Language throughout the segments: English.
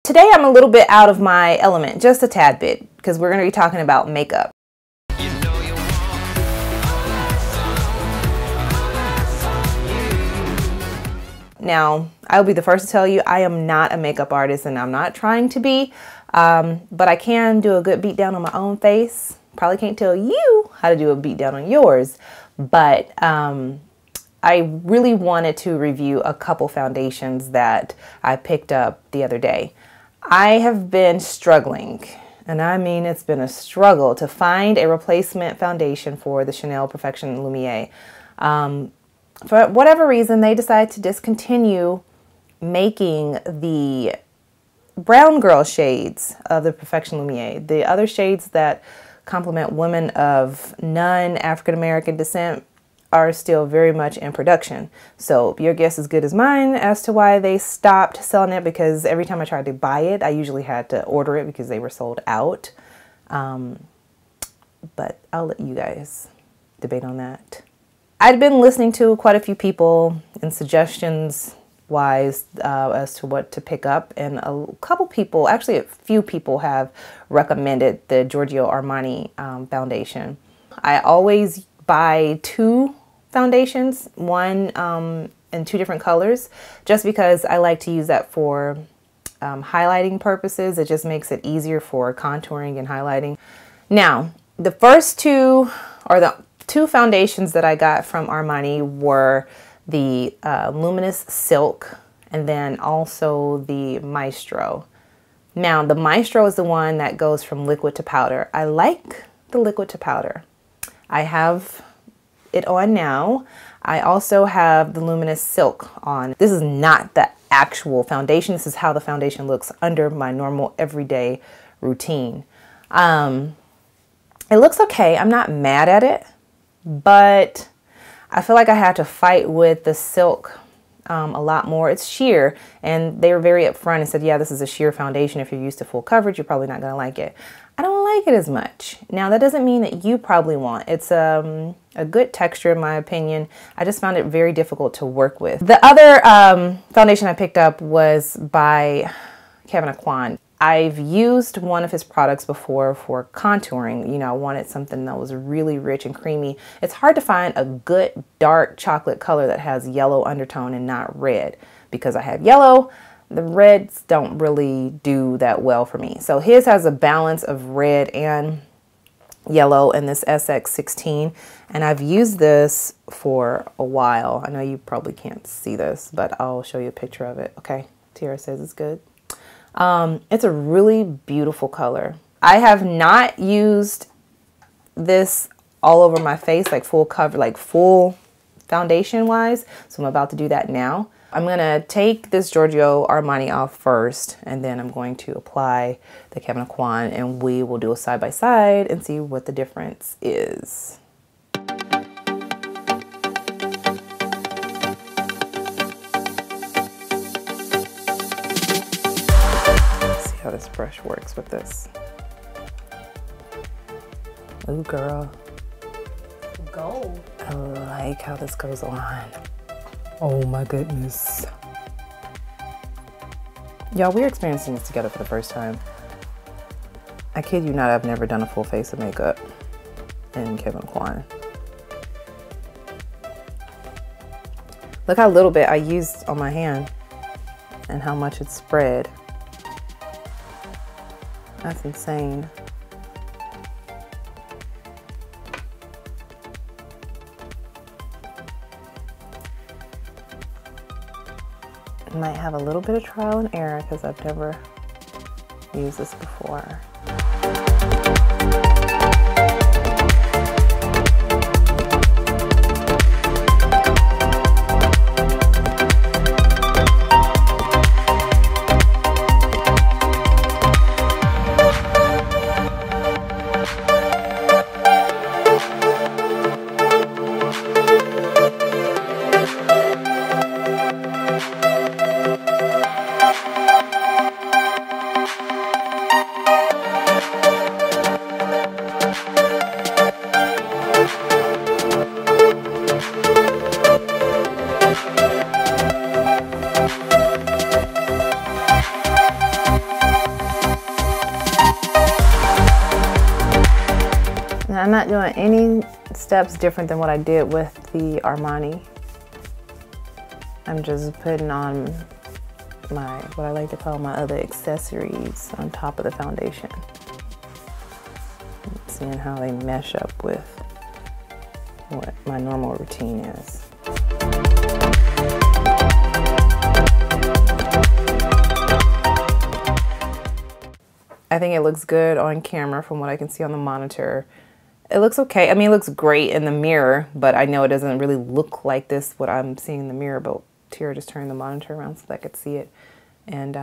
Today I'm a little bit out of my element, just a tad bit, because we're going to be talking about makeup. Now, I'll be the first to tell you I am not a makeup artist and I'm not trying to be, but I can do a good beat down on my own face. Probably can't tell you how to do a beat down on yours, but I really wanted to review a couple foundations that I picked up the other day. I have been struggling, and I mean it's been a struggle, to find a replacement foundation for the Chanel Perfection Lumiere. For whatever reason, they decided to discontinue making the brown girl shades of the Perfection Lumiere. The other shades that complement women of non-African American descent are still very much in production. So your guess is as good as mine as to why they stopped selling it, because every time I tried to buy it, I usually had to order it because they were sold out. But I'll let you guys debate on that. I'd been listening to quite a few people and suggestions wise as to what to pick up, and a couple people, actually a few people, have recommended the Giorgio Armani foundation. I always buy two foundations, one in two different colors, just because I like to use that for highlighting purposes. It just makes it easier for contouring and highlighting. Now, the first two, or the two foundations that I got from Armani, were the Luminous Silk and then also the Maestro. Now, the Maestro is the one that goes from liquid to powder. I like the liquid to powder. I have it on now. I also have the Luminous Silk on. This is not the actual foundation. This is how the foundation looks under my normal everyday routine. It looks okay. I'm not mad at it, but I feel like I have to fight with the silk a lot more. It's sheer, and they were very upfront and said, yeah, this is a sheer foundation. If you're used to full coverage, you're probably not going to like it. I don't like it as much. Now, that doesn't mean that you probably won't. It's a good texture, in my opinion. I just found it very difficult to work with. The other foundation I picked up was by Kevyn Aucoin. I've used one of his products before for contouring. You know, I wanted something that was really rich and creamy. It's hard to find a good dark chocolate color that has yellow undertone and not red, because I have yellow. The reds don't really do that well for me. So his has a balance of red and yellow in this SX16, and I've used this for a while. I know you probably can't see this, but I'll show you a picture of it. Okay, Tiara says it's good. It's a really beautiful color. I have not used this all over my face, like full cover, like full foundation wise. So I'm about to do that now. I'm going to take this Giorgio Armani off first, and then I'm going to apply the Kevyn Aucoin, and we will do a side by side and see what the difference is. How this brush works with this. Ooh, girl. Gold. I like how this goes on. Oh my goodness. Y'all, we're experiencing this together for the first time. I kid you not, I've never done a full face of makeup in Kevyn Aucoin. Look how little bit I used on my hand and how much it spread. That's insane. I might have a little bit of trial and error because I've never used this before. I'm not doing any steps different than what I did with the Armani. I'm just putting on my, what I like to call my other accessories on top of the foundation. Seeing how they mesh up with what my normal routine is. I think it looks good on camera from what I can see on the monitor. It looks okay. I mean, it looks great in the mirror, but I know it doesn't really look like this, what I'm seeing in the mirror, but Tira just turned the monitor around so that I could see it. And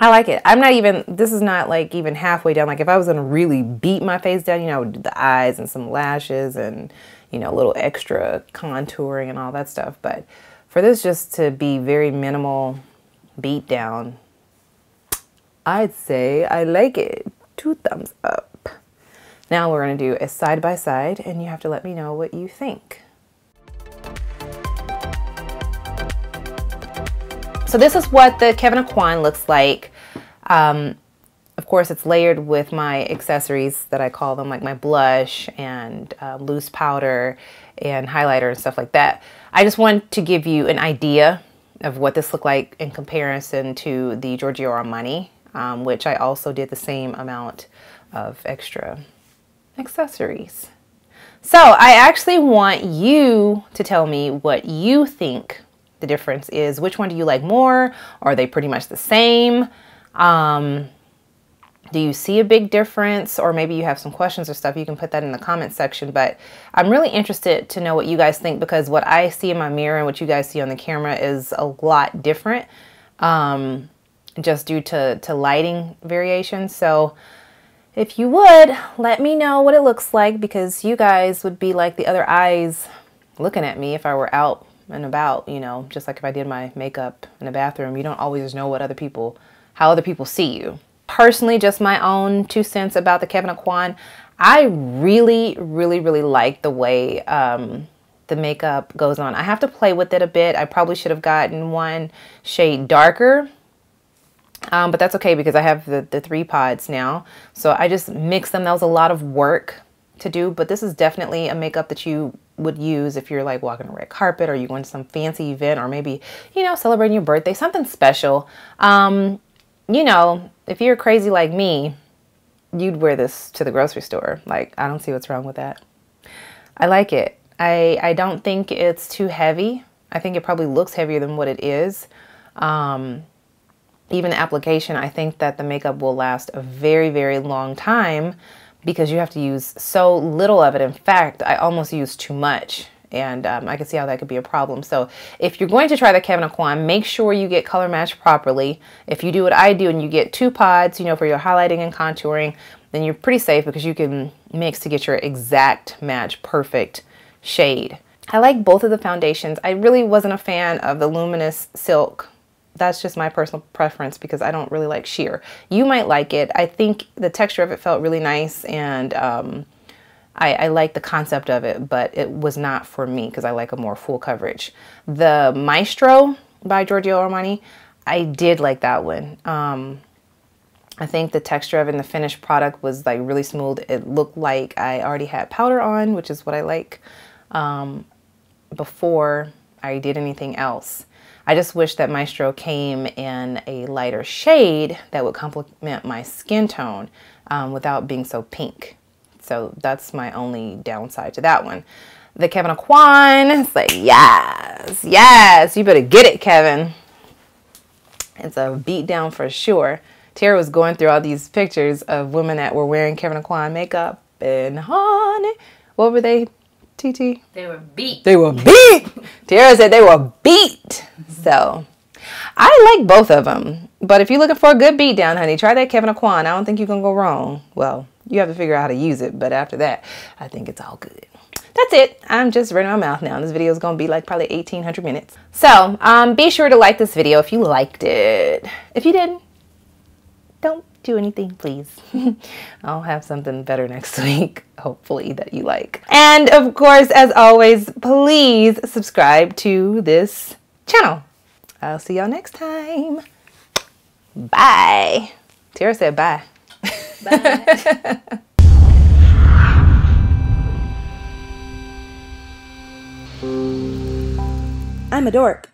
I like it. I'm not even, this is not like even halfway down. Like if I was gonna really beat my face down, you know, I would do the eyes and some lashes and, you know, a little extra contouring and all that stuff. But for this just to be very minimal beat down, I'd say I like it. 2 thumbs up. Now we're gonna do a side by side and you have to let me know what you think. So this is what the Kevyn Aucoin looks like. Of course, it's layered with my accessories that I call them, like my blush and loose powder and highlighter and stuff like that. I just want to give you an idea of what this looked like in comparison to the Giorgio Armani, which I also did the same amount of extra accessories. So I actually want you to tell me what you think the difference is. Which one do you like more? Are they pretty much the same? Do you see a big difference? Or maybe you have some questions or stuff. You can put that in the comment section. But I'm really interested to know what you guys think, because what I see in my mirror and what you guys see on the camera is a lot different, just due to lighting variations. So if you would, let me know what it looks like, because you guys would be like the other eyes looking at me if I were out and about, you know, just like if I did my makeup in a bathroom. You don't always know what how other people see you. Personally, just my own 2 cents about the Kevyn Aucoin. I really like the way the makeup goes on. I have to play with it a bit. I probably should have gotten one shade darker, but that's okay because I have the 3 pods now. So I just mix them. That was a lot of work to do, but this is definitely a makeup that you would use if you're like walking a red carpet or you going to some fancy event, or maybe, you know, celebrating your birthday, something special. You know, if you're crazy like me, you'd wear this to the grocery store. Like, I don't see what's wrong with that. I like it. I don't think it's too heavy. I think it probably looks heavier than what it is. Even the application, I think that the makeup will last a very long time, because you have to use so little of it. In fact, I almost use too much, and I can see how that could be a problem. So if you're going to try the Kevyn Aucoin, make sure you get color matched properly. If you do what I do and you get 2 pods, you know, for your highlighting and contouring, then you're pretty safe, because you can mix to get your exact match, perfect shade. I like both of the foundations. I really wasn't a fan of the Luminous Silk. That's just my personal preference, because I don't really like sheer. You might like it. I think the texture of it felt really nice, and I like the concept of it, but it was not for me because I like a more full coverage. The Maestro by Giorgio Armani, I did like that one. I think the texture of it and the finished product was like really smooth. It looked like I already had powder on, which is what I like, before I did anything else. I just wish that Maestro came in a lighter shade that would complement my skin tone without being so pink. So that's my only downside to that one. The Kevyn Aucoin, it's like, yes, yes, you better get it, Kevyn. It's a beat down for sure. Tara was going through all these pictures of women that were wearing Kevyn Aucoin makeup, and honey, what were they, TT? They were beat. They were beat. Tara said they were beat. So I like both of them. But if you're looking for a good beat down, honey, try that Kevyn Aucoin. I don't think you can go wrong. Well, you have to figure out how to use it. But after that, I think it's all good. That's it. I'm just running my mouth now. This video is going to be like probably 1,800 minutes. So be sure to like this video if you liked it. If you didn't, don't do anything, please. I'll have something better next week, hopefully, that you like. And of course, as always, please subscribe to this channel. I'll see y'all next time. Bye. Tara said bye. Bye. I'm a dork.